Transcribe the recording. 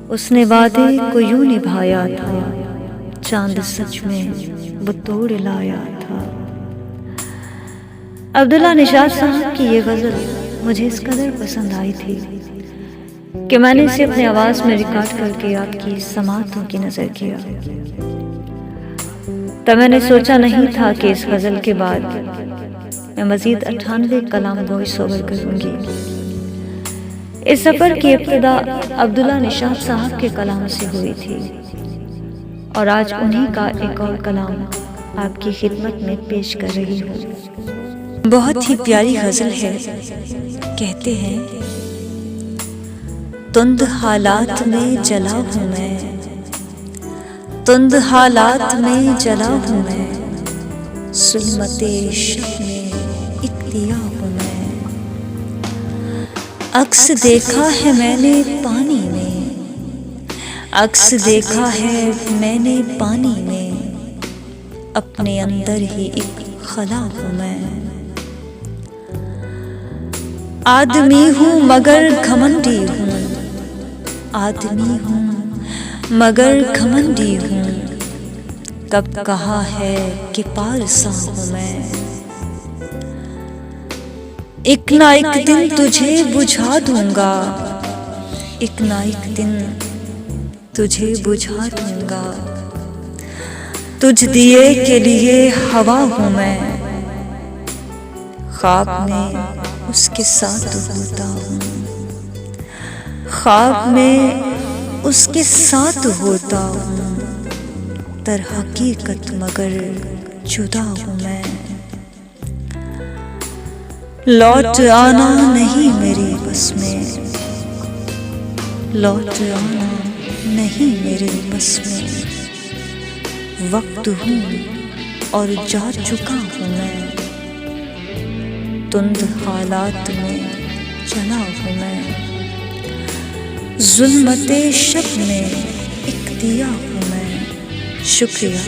उसने वादे को यूं निभाया था, चांद सच में वो तोड़ लाया था। अब्दुल्ला निशात साहब की ये गज़ल मुझे इस कदर पसंद आई थी कि मैंने इसे अपनी आवाज़ में रिकॉर्ड करके आपकी समातों की नज़र किया। तब मैंने सोचा नहीं था कि इस गज़ल के बाद मैं मज़ीद 98 कलाम वॉइस ओवर करूँगी। इस सफ़र की इब्तिदा अब्दुल्ला निशात साहब के कलाम से हुई थी और आज उन्हीं का एक और कलाम आपकी खिदमत में पेश कर रही हूँ। बहुत ही प्यारी गज़ल है। कहते हैं, तुंद हालात में जला हूँ मैं, तुंद हालात में जला हूँ मैं, ज़ुल्मते शब में एक दिया हूँ मैं। अक्स देखा है मैंने पानी में, अक्स देखा है मैंने पानी में, अपने अंदर ही एक खला हूँ मैं। आदमी हूँ मगर घमंडी हूँ, आदमी हूँ मगर घमंडी हूँ, कब कहा है कि पारसा हूँ मैं। एक ना एक दिन तुझे बुझा दूंगा, एक ना एक दिन तुझे बुझा दूंगा, तुझ दिए के लिए हवा हूँ मैं, ख्वाब में उसके साथ होता हूँ, ख्वाब में उसके साथ होता हूँ, दर हकीकत मगर जुदा हूँ मैं। लौट आना नहीं मेरी बस में, लौट आना नहीं मेरे बस में, वक्त हूँ और जा चुका हूँ मैं, तुंद हालात में चला हूँ मैं, ज़ुल्मते शब में एक दिया हूँ मैं। शुक्रिया।